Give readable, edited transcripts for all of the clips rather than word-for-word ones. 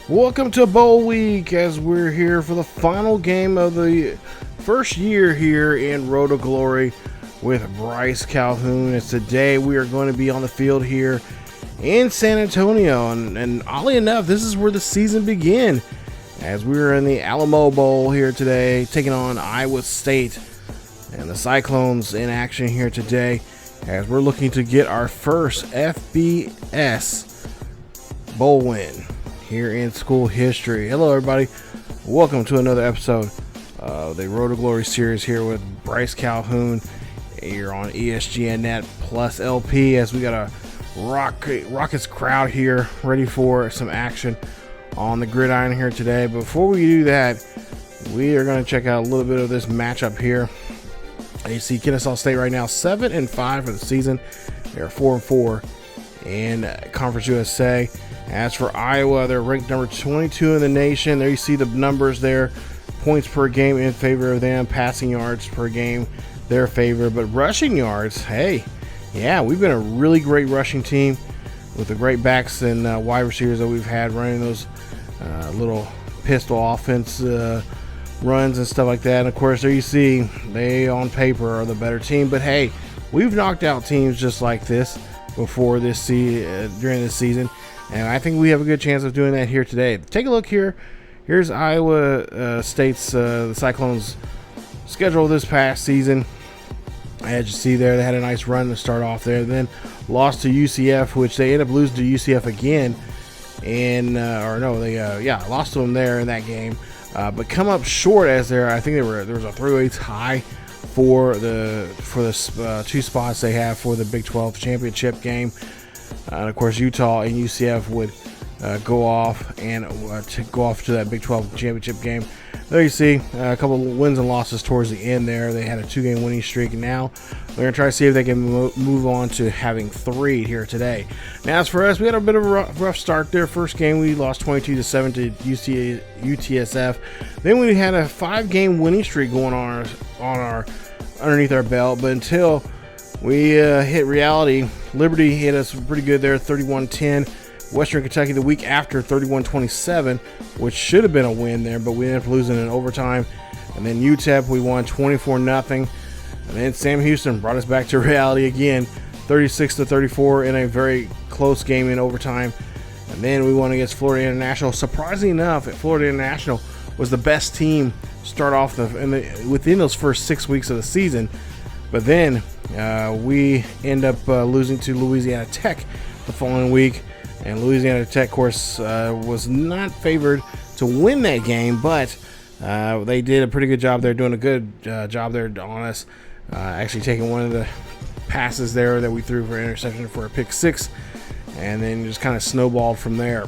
Welcome to Bowl Week as we're here for the final game of the first year here in Road to Glory with Bryce Calhoun. As today we are going to be on the field here in San Antonio, and oddly enough, this is where the season began as we are in the Alamo Bowl here today, taking on Iowa State and the Cyclones in action here today as we're looking to get our first FBS Bowl win here in school history. Hello everybody, welcome to another episode of the Road to Glory series here with Bryce Calhoun. You're on ESGNet plus LP as we got a raucous crowd here ready for some action on the gridiron here today. But before we do that, we are going to check out a little bit of this matchup here. You see Kennesaw State right now 7-5 for the season. They're 4-4 in Conference USA. As for Iowa, they're ranked number 22 in the nation. There you see the numbers there. Points per game in favor of them. Passing yards per game, their favor. But rushing yards, hey, yeah, we've been a really great rushing team with the great backs and wide receivers that we've had running those little pistol offense runs and stuff like that. And of course, there you see they on paper are the better team. But hey, we've knocked out teams just like this before this during this season. And I think we have a good chance of doing that here today. Take a look here. Here's Iowa State's the Cyclones schedule this past season. As you see there, they had a nice run to start off there. Then lost to UCF, which they ended up losing to UCF again. And lost to them there in that game. But come up short as I think there was a 3-8 high for the two spots they have for the Big 12 championship game. And of course, Utah and UCF would go off to that Big 12 championship game. There you see a couple of wins and losses towards the end there. They had a 2-game winning streak, and now we're going to try to see if they can move on to having 3 here today. Now, as for us, we had a bit of a rough start there. First game, we lost 22-7 to UTSF. Then we had a 5-game winning streak going on underneath our belt, but until we hit reality, Liberty hit us pretty good there, 31-10. Western Kentucky the week after, 31-27, which should have been a win there, but we ended up losing in overtime. And then UTEP, we won 24-0. And then Sam Houston brought us back to reality again, 36-34 in a very close game in overtime. And then we won against Florida International. Surprisingly enough, Florida International was the best team start off within those first 6 weeks of the season. But then we end up losing to Louisiana Tech the following week. And Louisiana Tech, of course, was not favored to win that game, but they did a pretty good job there, doing a good job there on us. Actually taking one of the passes there that we threw for interception for a pick 6, and then just kind of snowballed from there.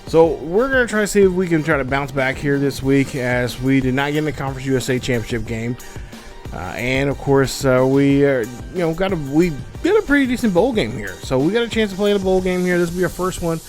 So we're going to try to see if we can try to bounce back here this week, as we did not get in the Conference USA Championship game. And of course, we got a pretty decent bowl game here. So we got a chance to play in a bowl game here. This will be our first one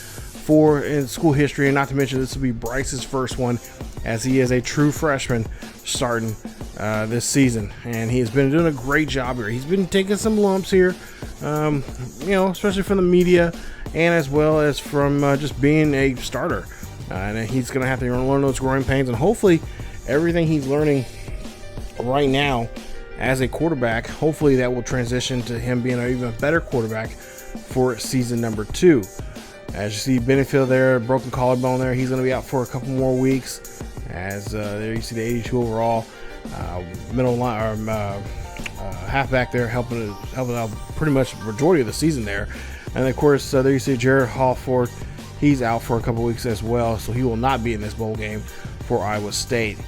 in school history, and not to mention this will be Bryce's first one, as he is a true freshman starting this season, and he has been doing a great job here. He's been taking some lumps here, especially from the media and as well as from just being a starter. And he's going to have to learn those growing pains, and hopefully everything he's learning right now as a quarterback, hopefully that will transition to him being an even better quarterback for season number 2. As you see Benefield there, broken collarbone there, he's going to be out for a couple more weeks. As there you see the 82 overall middle line halfback there, helping out pretty much the majority of the season there. And of course there you see Jared Hallford, he's out for a couple weeks as well, so he will not be in this bowl game for Iowa State.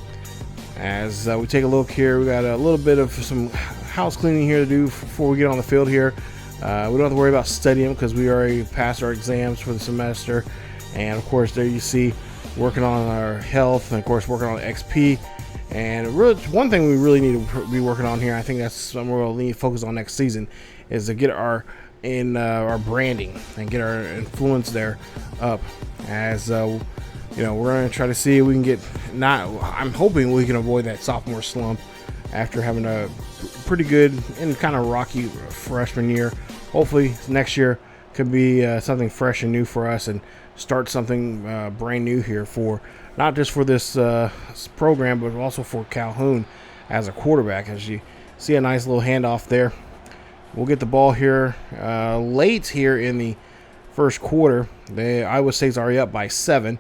As we take a look here, we got a little bit of some house cleaning here to do before we get on the field here. We don't have to worry about studying because we already passed our exams for the semester. And of course, there you see working on our health, and of course working on XP. And really, one thing we really need to be working on here, I think that's something we'll need to focus on next season, is to get our branding and get our influence there up. As we're going to try to see if we can get I'm hoping we can avoid that sophomore slump after having a pretty good and kind of rocky freshman year. Hopefully next year could be something fresh and new for us, and start something brand new here for not just for this program, but also for Calhoun as a quarterback. As you see, a nice little handoff there. We'll get the ball here late here in the first quarter. Iowa State's already up by 7.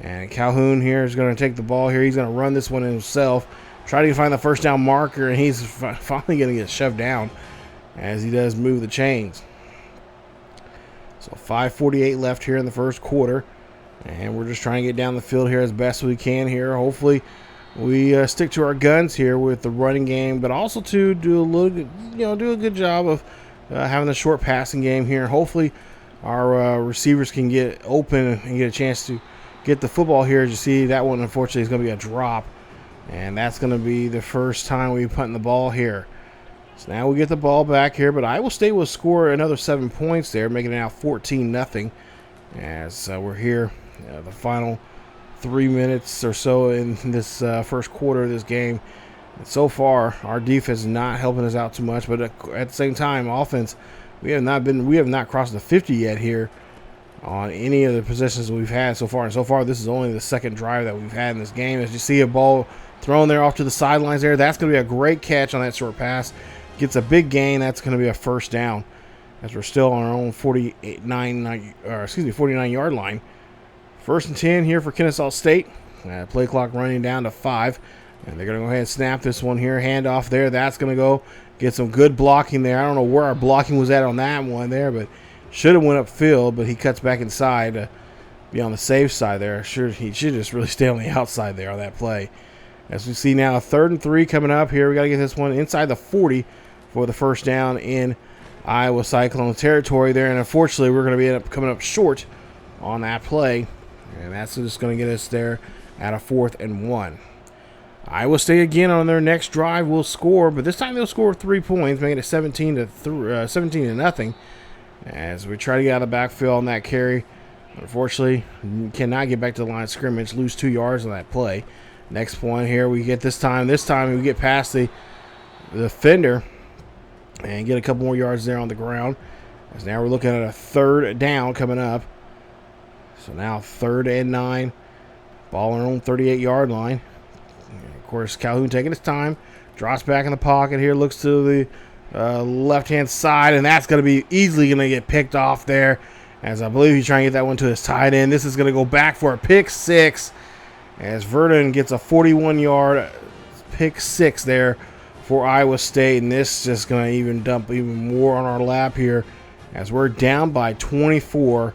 And Calhoun here is going to take the ball here. He's going to run this one himself. Try to find the first down marker, and he's finally going to get shoved down as he does move the chains. So 5:48 left here in the first quarter. And we're just trying to get down the field here as best we can here. Hopefully we stick to our guns here with the running game, but also to do a good job of having the short passing game here. Hopefully our receivers can get open and get a chance to get the football here. As you see, that one unfortunately is going to be a drop, and that's going to be the first time we punt the ball here. So now we get the ball back here, but Iowa State will score another 7 points there, making it now 14-0 as we're here the final 3 minutes or so in this first quarter of this game. And so far, our defense is not helping us out too much, but at the same time, offense, we have not crossed the 50 yet here on any of the possessions we've had so far. And so far, this is only the second drive that we've had in this game. As you see a ball thrown there off to the sidelines there, that's going to be a great catch on that short pass. Gets a big gain. That's going to be a first down as we're still on our own 49-yard line. 1st and 10 here for Kennesaw State. Play clock running down to 5. And they're going to go ahead and snap this one here. Handoff there. That's going to go get some good blocking there. I don't know where our blocking was at on that one there, but should have went upfield, but he cuts back inside to be on the safe side there. He should just really stay on the outside there on that play. As we see now, 3rd and 3 coming up here. We got to get this one inside the 40 for the first down in Iowa Cyclone territory there. And unfortunately, we're going to end up coming up short on that play. And that's just going to get us there at a 4th and 1. Iowa State again on their next drive will score, but this time they'll score 3 points, making it 17-0. As we try to get out of the backfield on that carry. Unfortunately, we cannot get back to the line of scrimmage, lose 2 yards on that play. Next point here, we get this time we get past the defender and get a couple more yards there on the ground. As now we're looking at a 3rd down coming up. So now 3rd and 9. Ball on our own 38-yard line. And of course, Calhoun taking his time. Drops back in the pocket here. Looks to the left-hand side. And that's going to be easily going to get picked off there. As I believe he's trying to get that one to his tight end. This is going to go back for a pick 6. As Verdon gets a 41-yard pick 6 there for Iowa State. And this is just going to even dump even more on our lap here. As we're down by 24.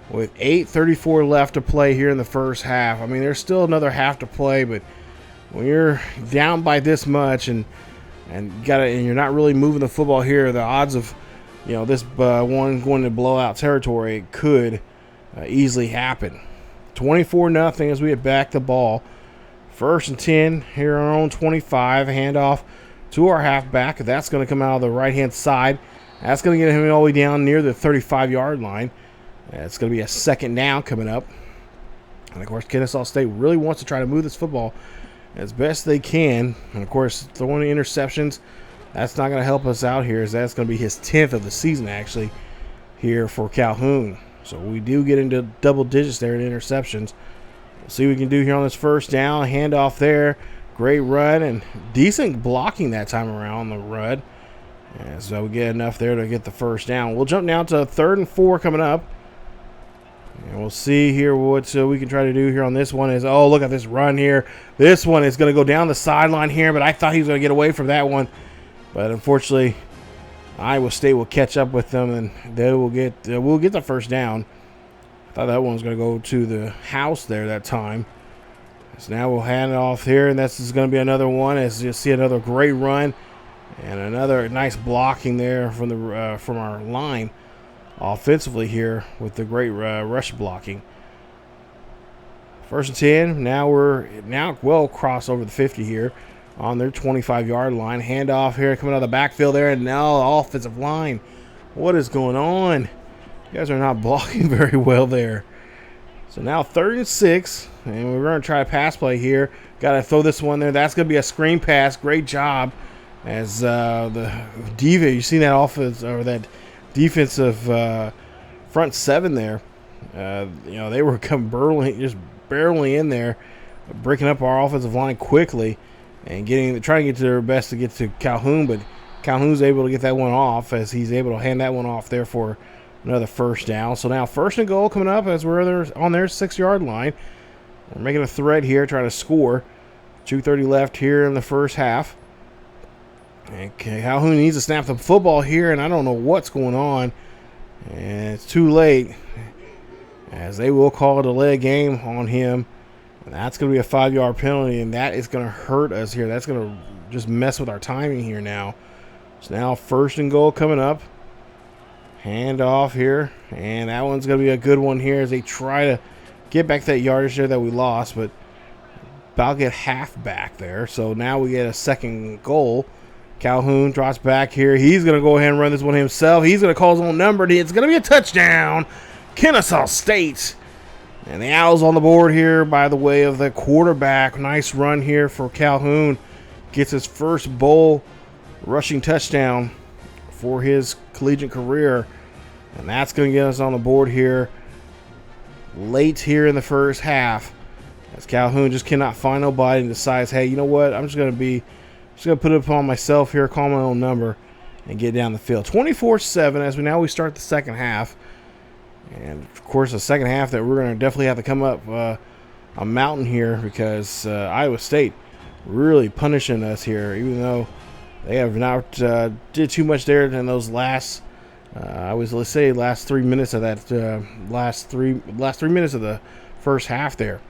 With 8:34 left to play here in the first half. I mean, there's still another half to play, but when you're down by this much and you're not really moving the football here, the odds of this one going to blowout territory could easily happen. 24-0 as we get back the ball. 1st and 10 here on our own 25. Handoff to our halfback. That's going to come out of the right-hand side. That's going to get him all the way down near the 35-yard line. It's going to be a 2nd down coming up. And, of course, Kennesaw State really wants to try to move this football as best they can. And, of course, throwing the interceptions, that's not going to help us out here, as that's going to be his 10th of the season, actually, here for Calhoun. So we do get into double digits there in interceptions. We'll see what we can do here on this 1st down. Handoff there. Great run and decent blocking that time around on the run. And so we get enough there to get the 1st down. We'll jump down to 3rd and 4 coming up. And we'll see here what we can try to do here on this one. Oh, look at this run here. This one is going to go down the sideline here, but I thought he was going to get away from that one. But unfortunately, Iowa State will catch up with them, and they will get we'll get the 1st down. I thought that one was going to go to the house there that time. So now we'll hand it off here, and this is going to be another one. As you see, another great run and another nice blocking there from our line. Offensively here with the great rush blocking. 1st and 10. Now we're well cross over the 50 here on their 25-yard line. Handoff here coming out of the backfield there, and now the offensive line. What is going on? You guys are not blocking very well there. So now 3rd and 6, and we're going to try a pass play here. Got to throw this one there. That's going to be a screen pass. Great job as the diva. You see that offense or that defensive front 7 there. They were just barely in there, breaking up our offensive line quickly and trying to get to their best to get to Calhoun, but Calhoun's able to get that one off as he's able to hand that one off there for another first down. So now 1st and goal coming up as we're on their 6-yard line. We're making a threat here, trying to score. 2:30 left here in the first half. And Calhoun needs to snap the football here, and I don't know what's going on. And it's too late, as they will call a delay game on him. And that's going to be a 5-yard penalty, and that is going to hurt us here. That's going to just mess with our timing here now. So now 1st and goal coming up. Hand off here, and that one's going to be a good one here as they try to get back that yardage there that we lost, but about get half back there. So now we get a 2nd goal. Calhoun drops back here. He's going to go ahead and run this one himself. He's going to call his own number. It's going to be a touchdown, Kennesaw State. And the Owls on the board here by the way of the quarterback. Nice run here for Calhoun. Gets his first bowl rushing touchdown for his collegiate career. And that's going to get us on the board here late here in the first half. As Calhoun just cannot find nobody and decides, hey, you know what? I'm just going to put it upon myself here, call my own number, and get down the field. 24-7 as we start the second half. And, of course, the second half that we're going to definitely have to come up a mountain here because Iowa State really punishing us here, even though they have not did too much there in those last, let's say, last 3 minutes of that last three minutes of the first half there.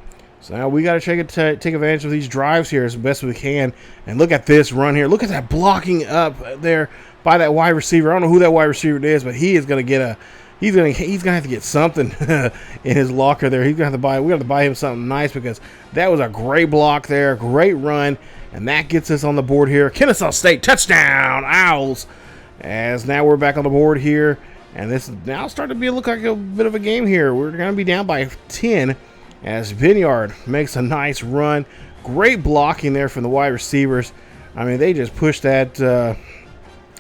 So now we got to take advantage of these drives here as best we can. And look at this run here. Look at that blocking up there by that wide receiver. I don't know who that wide receiver is, but he is going to get he's gonna have to get something in his locker there. We got to buy him something nice because that was a great block there, great run, and that gets us on the board here. Kennesaw State touchdown, Owls. As now we're back on the board here, and this is now starting to look like a bit of a game here. We're going to be down by 10 as Vineyard makes a nice run. Great blocking there from the wide receivers. I mean, they just pushed those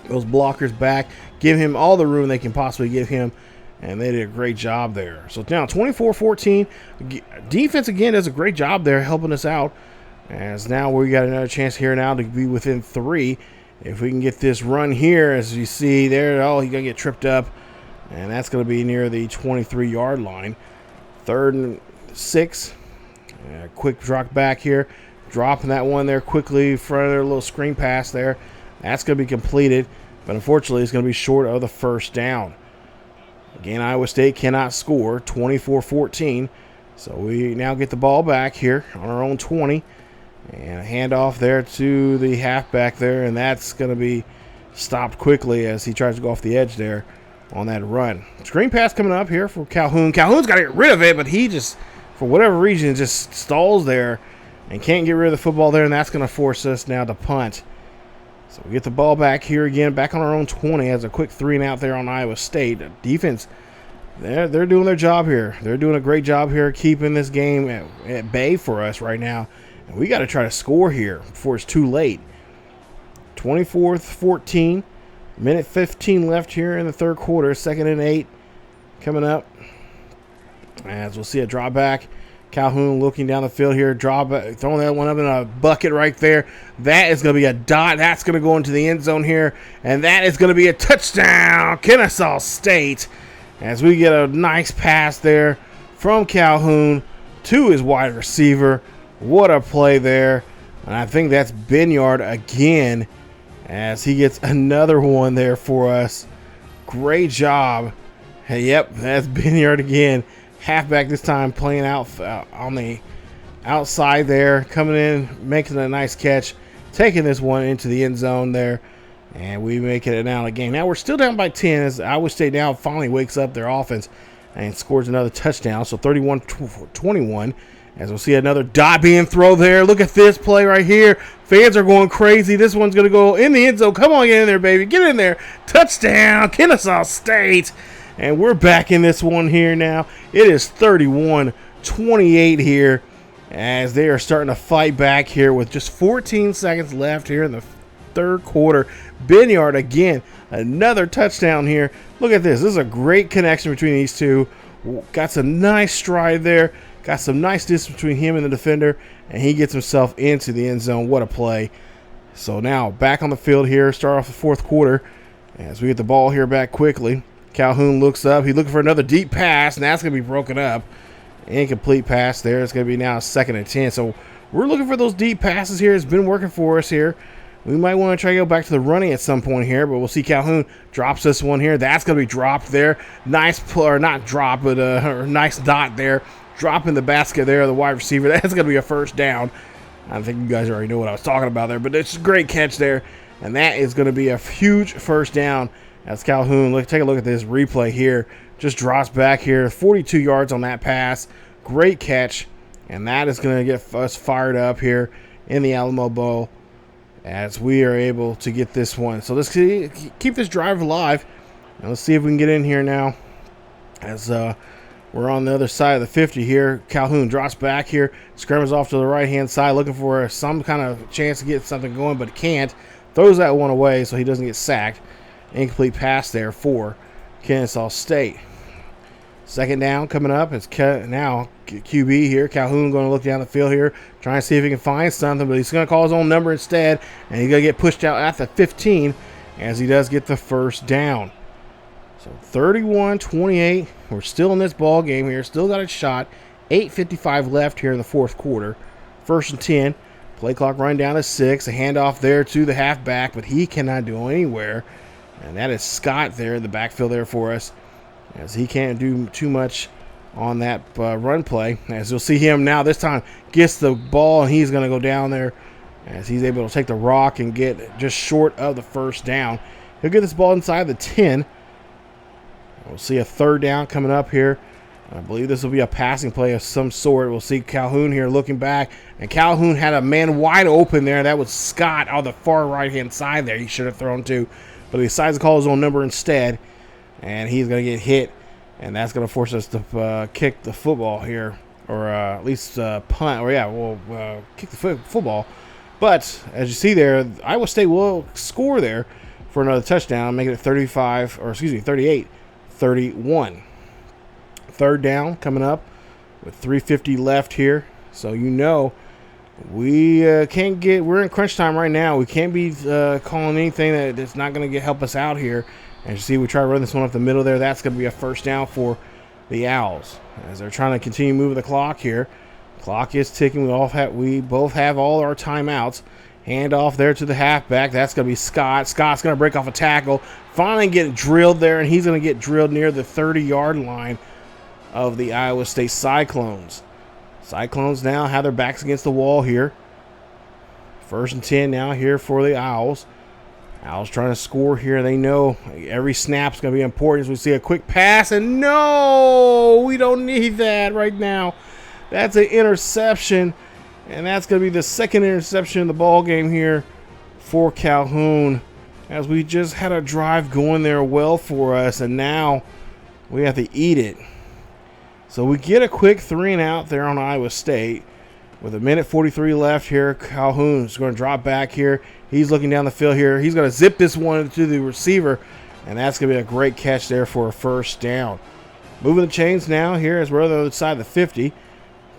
blockers back, give him all the room they can possibly give him, and they did a great job there. So now 24-14. Defense again does a great job there helping us out. As now we got another chance here now to be within 3. If we can get this run here, as you see there, he's going to get tripped up, and that's going to be near the 23-yard line. 3rd and 6. Quick drop back here, dropping that one there quickly in front of their little screen pass there. That's going to be completed, but unfortunately it's going to be short of the first down. Again, Iowa State cannot score, 24-14. So we now get the ball back here on our own 20. And a handoff there to the halfback there, and that's going to be stopped quickly as he tries to go off the edge there on that run. Screen pass coming up here for Calhoun. Calhoun's got to get rid of it, but he just, for whatever reason, just stalls there and can't get rid of the football there, and that's going to force us now to punt. So we get the ball back here again, back on our own 20 as a quick 3-and-out there on Iowa State. Defense, they're doing their job here. They're doing a great job here keeping this game at bay for us right now. And we got to try to score here before it's too late. 24-14. Minute 15 left here in the third quarter. 2nd and 8 coming up. As we'll see a drop back. Calhoun looking down the field here. Throwing that one up in a bucket right there. That is going to be a dot. That's going to go into the end zone here. And that is going to be a touchdown. Kennesaw State. As we get a nice pass there from Calhoun to his wide receiver. What a play there. And I think that's Vineyard again as he gets another one there for us. Great job. Hey, yep, that's Vineyard again. Halfback this time playing out on the outside there. Coming in, making a nice catch. Taking this one into the end zone there. And we make it now a game. Now we're still down by 10 as Iowa State now finally wakes up their offense and scores another touchdown. So 31-21. As we'll see another dot being thrown there. Look at this play right here. Fans are going crazy. This one's going to go in the end zone. Come on, get in there, baby. Get in there. Touchdown, Kennesaw State. And we're back in this one here now. It is 31-28 here as they are starting to fight back here with just 14 seconds left here in the third quarter. Vineyard again, another touchdown here. Look at this. This is a great connection between these two. got some nice stride there, got some nice distance between him and the defender, and he gets himself into the end zone. What a play. So now back on the field here, start off the fourth quarter as we get the ball here back quickly. Calhoun looks up. He's looking for another deep pass, and that's going to be broken up. Incomplete pass there. It's going to be now 2nd and 10. So we're looking for those deep passes here. It's been working for us here. We might want to try to go back to the running at some point here, but we'll see. Calhoun drops this one here. That's going to be dropped there. Nice pull, or not drop, but a nice dot there. Drop in the basket there, the wide receiver. That's going to be a first down. I think you guys already know what I was talking about there, but it's a great catch there. And that is going to be a huge first down as Calhoun, take a look at this replay here. Just drops back here, 42 yards on that pass. Great catch. And that is going to get us fired up here in the Alamo Bowl as we are able to get this one. So let's keep this drive alive. And let's see if we can get in here now as we're on the other side of the 50 here. Calhoun drops back here, scrambles off to the right-hand side, looking for some kind of chance to get something going, but can't. Throws that one away so he doesn't get sacked. Incomplete pass there for Kennesaw State. 2nd down coming up. It's now QB here. Calhoun going to look down the field here, trying to see if he can find something, but he's going to call his own number instead, and he's going to get pushed out at the 15 as he does get the first down. So 31-28. We're still in this ball game here. Still got a shot. 8:55 left here in the fourth quarter. 1st and 10. Play clock run down to 6. A handoff there to the halfback, but he cannot do anywhere. And that is Scott there in the backfield there for us, as he can't do too much on that run play. As you'll see him now, this time gets the ball, and he's going to go down there as he's able to take the rock and get just short of the first down. He'll get this ball inside the 10. We'll see a 3rd down coming up here. I believe this will be a passing play of some sort. We'll see Calhoun here looking back, and Calhoun had a man wide open there. That was Scott on the far right-hand side there. He should have thrown to, but he decides to call his own number instead, and he's going to get hit, and that's going to force us to kick the football here, or at least punt, or yeah, we'll kick the football. But as you see there, Iowa State will score there for another touchdown, making it 38-31. 3rd down coming up with 3:50 left here, so you know we can't get. We're in crunch time right now. We can't be calling anything that's not going to help us out here. As you see, we try to run this one up the middle there. That's going to be a first down for the Owls as they're trying to continue moving the clock here. Clock is ticking. We both have all our timeouts. Hand off there to the halfback. That's going to be Scott. Scott's going to break off a tackle. Finally get drilled there, and he's going to get drilled near the 30-yard line of the Iowa State Cyclones. Cyclones now have their backs against the wall here. 1st and 10 now here for the Owls. Owls trying to score here. They know every snap's going to be important as we see a quick pass. And no, we don't need that right now. That's an interception. And that's going to be the 2nd interception in the ball game here for Calhoun, as we just had a drive going there well for us, and now we have to eat it. So we get a quick 3 and out there on Iowa State with 1:43 left here. Calhoun's going to drop back here. He's looking down the field here. He's going to zip this one to the receiver, and that's going to be a great catch there for a first down. Moving the chains now here as we're on the other side of the 50.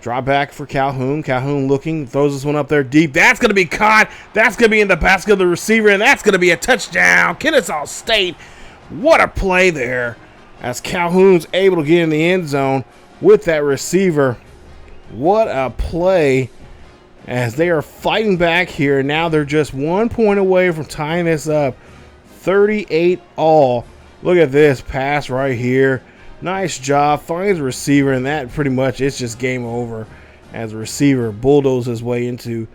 Drop back for Calhoun. Calhoun looking, throws this one up there deep. That's going to be caught. That's going to be in the basket of the receiver, and that's going to be a touchdown. Kennesaw State. What a play there as Calhoun's able to get in the end zone with that receiver. What a play as they are fighting back here. Now they're just 1 point away from tying this up. 38-all. Look at this pass right here. Nice job. Finds the receiver, and that pretty much it's just game over as the receiver bulldozes his way into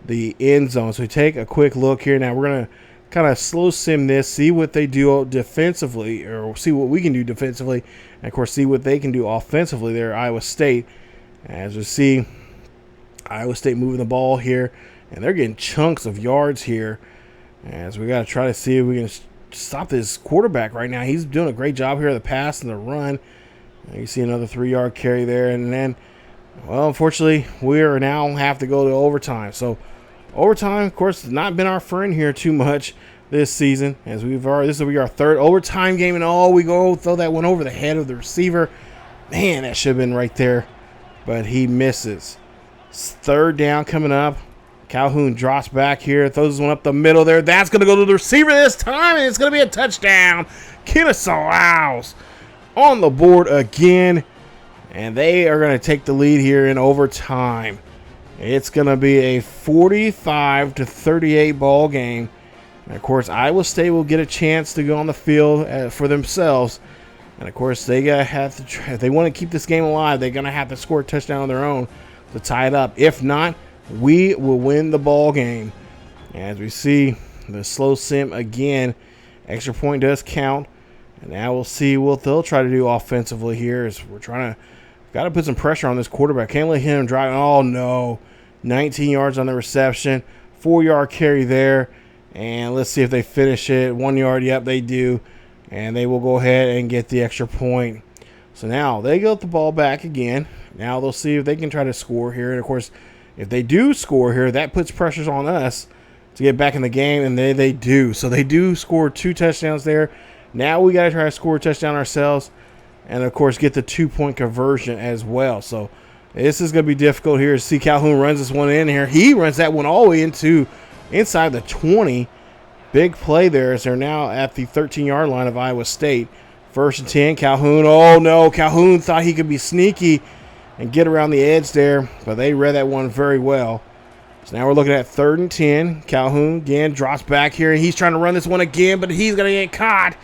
the end zone. So we take a quick look here. Now we're going to kind of slow sim this, see what they do defensively, or see what we can do defensively, and of course see what they can do offensively there at Iowa State. As we see Iowa State moving the ball here, and they're getting chunks of yards here, as we got to try to see if we can stop this quarterback right now. He's doing a great job here of the pass and the run. You see another 3-yard carry there, and then, well, unfortunately, we are now have to go to overtime. So overtime, of course, has not been our friend here too much this season, as this will be our 3rd overtime game, and we go throw that one over the head of the receiver. Man, that should have been right there, but he misses. Third down coming up. Calhoun drops back here, throws one up the middle there. That's going to go to the receiver this time, and it's going to be a touchdown. Kennesaw Owls on the board again, and they are going to take the lead here in overtime. It's going to be a 45-38 ball game. And of course, Iowa State will get a chance to go on the field for themselves. And of course, they gotta have to try, if they want to keep this game alive, they're going to have to score a touchdown on their own to tie it up. If not, we will win the ball game. As we see the slow sim again, extra point does count. And now we'll see what they'll try to do offensively here. Is we're trying to got to put some pressure on this quarterback. Can't let him drive. Oh no, 19 yards on the reception, 4-yard carry there. And let's see if they finish it. 1 yard, yep, they do. And they will go ahead and get the extra point. So now they get the ball back again. Now they'll see if they can try to score here. And of course, if they do score here, that puts pressures on us to get back in the game, and they do. So they do score 2 touchdowns there. Now we got to try to score a touchdown ourselves and, of course, get the 2-point conversion as well. So this is going to be difficult here to see. Calhoun runs this one in here. He runs that one all the way inside the 20. Big play there as they're now at the 13-yard line of Iowa State. 1st and 10, Calhoun. Oh, no, Calhoun thought he could be sneaky and get around the edge there, but they read that one very well. So now we're looking at 3rd and 10. Calhoun again drops back here, and he's trying to run this one again, but he's going to get caught.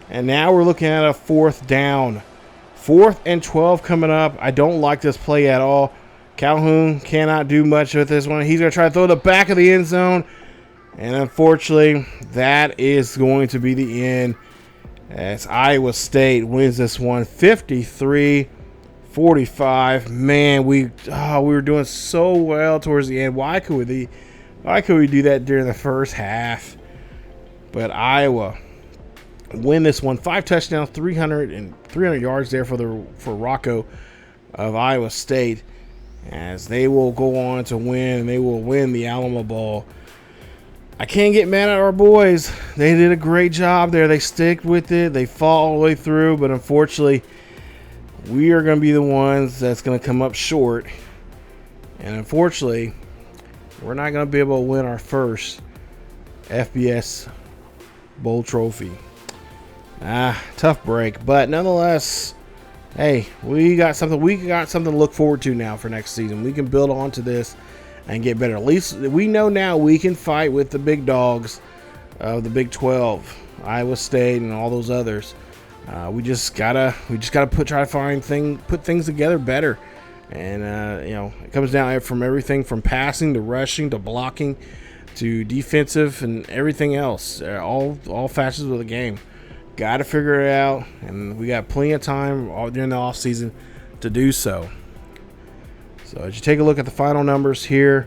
And now we're looking at a 4th down. 4th and 12 coming up. I don't like this play at all. Calhoun cannot do much with this one. He's going to try to throw the back of the end zone. And unfortunately, that is going to be the end as Iowa State wins this one 53-45. Man, we were doing so well towards the end. Why could we do that during the first half? But Iowa win this one. 5 touchdowns, 300 yards there for Rocco of Iowa State, as they will go on to win, and they will win the Alamo Bowl. I can't get mad at our boys. They did a great job there. They stick with it. They fought all the way through, but unfortunately, we are going to be the ones that's going to come up short. And unfortunately, we're not going to be able to win our first FBS Bowl trophy. Tough break, but nonetheless, hey, we got something to look forward to now for next season. We can build on to this and get better. At least we know now we can fight with the big dogs of the Big 12, Iowa State, and all those others. We just gotta put things together better. And it comes down from everything from passing to rushing to blocking to defensive and everything else. All facets of the game. Got to figure it out, and we got plenty of time during the off season to do so. So as you take a look at the final numbers here,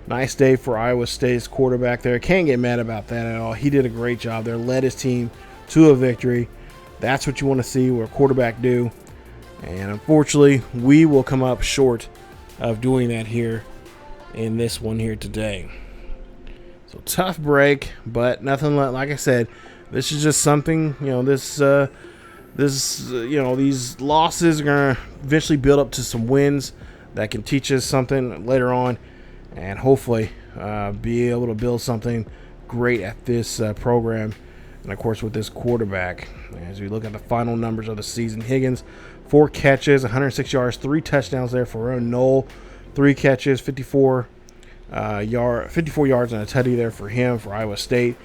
nice day for Iowa State's quarterback there. Can't get mad about that at all. He did a great job there, led his team to a victory. That's what you want to see what a quarterback do. And unfortunately, we will come up short of doing that here in this one here today. So tough break, but nothing like I said. This is just something, these losses are going to eventually build up to some wins that can teach us something later on, and hopefully be able to build something great at this program, and of course with this quarterback. As we look at the final numbers of the season, Higgins, 4 catches, 106 yards, 3 touchdowns there for Knoll, 3 catches, 54 yards and a tutty there for him for Iowa State.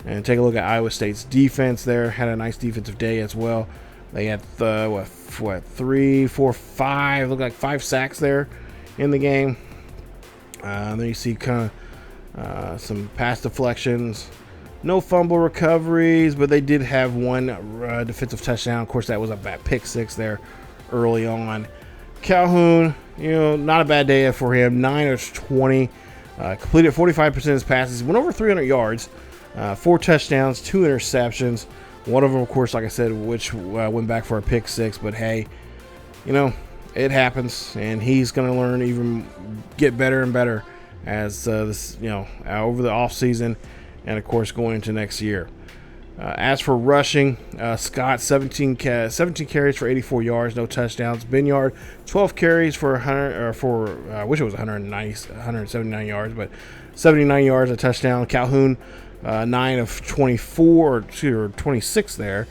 And take a look at Iowa State's defense there. Had a nice defensive day as well. They had 3, 4, 5, look like 5 sacks there in the game. Then you see kind of some pass deflections, no fumble recoveries, but they did have 1 defensive touchdown. Of course, that was a bad pick 6 there early on. Calhoun, not a bad day for him. 9 of 20, completed 45% of his passes, went over 300 yards. 4 touchdowns, 2 interceptions. One of them, of course, like I said, which went back for a pick 6. But hey, it happens, and he's going to learn, even get better and better as over the off season, and of course going into next year. As for rushing, Scott 17 carries for 84 yards, no touchdowns. Binyard 12 carries for 100 I wish it was 179 yards, but 79 yards, a touchdown. Calhoun 9 of 24 or 26 there,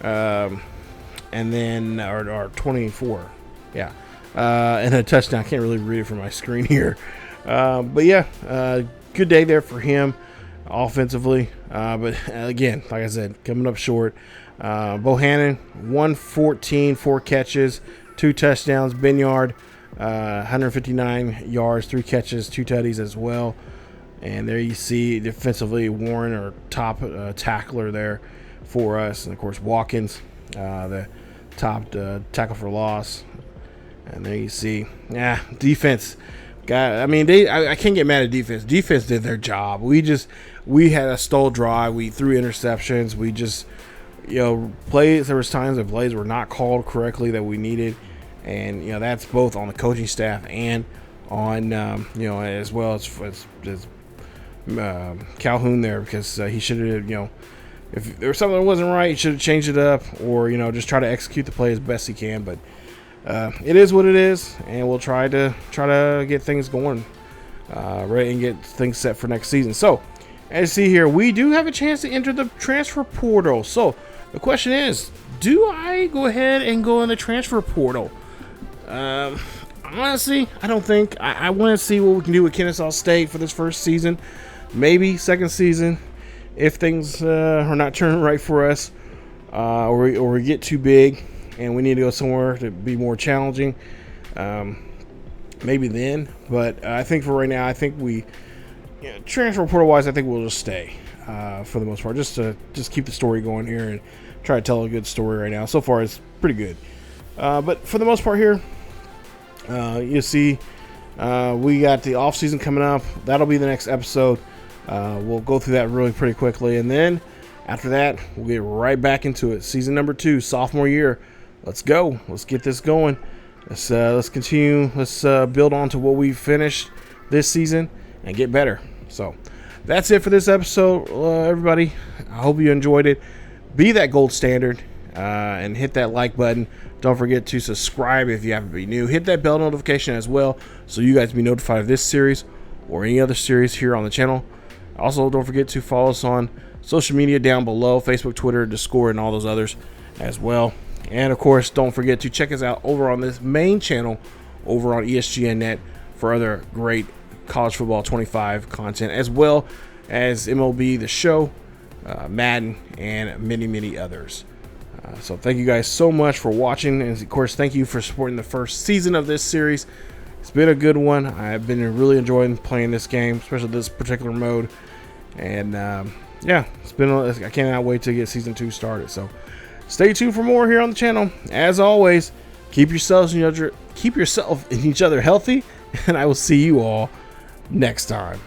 and then or 24, yeah, and a touchdown. I can't really read it from my screen here, but yeah, good day there for him offensively, but again, like I said, coming up short. Bohannon 114, 4 catches, 2 touchdowns. Binyard 159 yards, 3 catches, 2 tutties as well. And there you see defensively Warren, our top tackler there for us, and of course Watkins, the top tackle for loss. And there you see, defense. I can't get mad at defense. Defense did their job. We had a stole drive. We threw interceptions. We just, plays. There was times that plays were not called correctly that we needed, and that's both on the coaching staff and on as well as Calhoun there, because he should have, if there was something that wasn't right, he should have changed it up, or just try to execute the play as best he can. But it is what it is, and we'll try to get things going, right, and get things set for next season. So, as you see here, we do have a chance to enter the transfer portal. So, the question is, do I go ahead and go in the transfer portal? Honestly, I don't think. I want to see what we can do with Kennesaw State for this first season, maybe second season, if things are not turning right for us, or we get too big and we need to go somewhere to be more challenging. Maybe then, but I think for right now, I think we, transfer portal wise, I think we'll just stay for the most part, just to keep the story going here and try to tell a good story right now. So far, it's pretty good, but for the most part here, you see, we got the off season coming up. That'll be the next episode. We'll go through that really pretty quickly, and then after that, we'll get right back into it. Season number 2, sophomore year. Let's go. Let's get this going. Let's continue. Let's build on to what we finished this season and get better. So that's it for this episode, everybody. I hope you enjoyed it. Be that gold standard, and hit that like button. Don't forget to subscribe if you happen to be new. Hit that bell notification as well, so you guys be notified of this series or any other series here on the channel. Also, don't forget to follow us on social media down below: Facebook, Twitter, Discord, and all those others as well. And of course, don't forget to check us out over on this main channel over on ESGNet for other great college football 25 content, as well as MLB The Show, Madden, and many others. So thank you guys so much for watching, and of course, thank you for supporting the first season of this series. It's been a good one. I've been really enjoying playing this game, especially this particular mode. And yeah, I cannot wait to get season 2 started. So stay tuned for more here on the channel. As always, keep yourself and each other healthy, and I will see you all next time.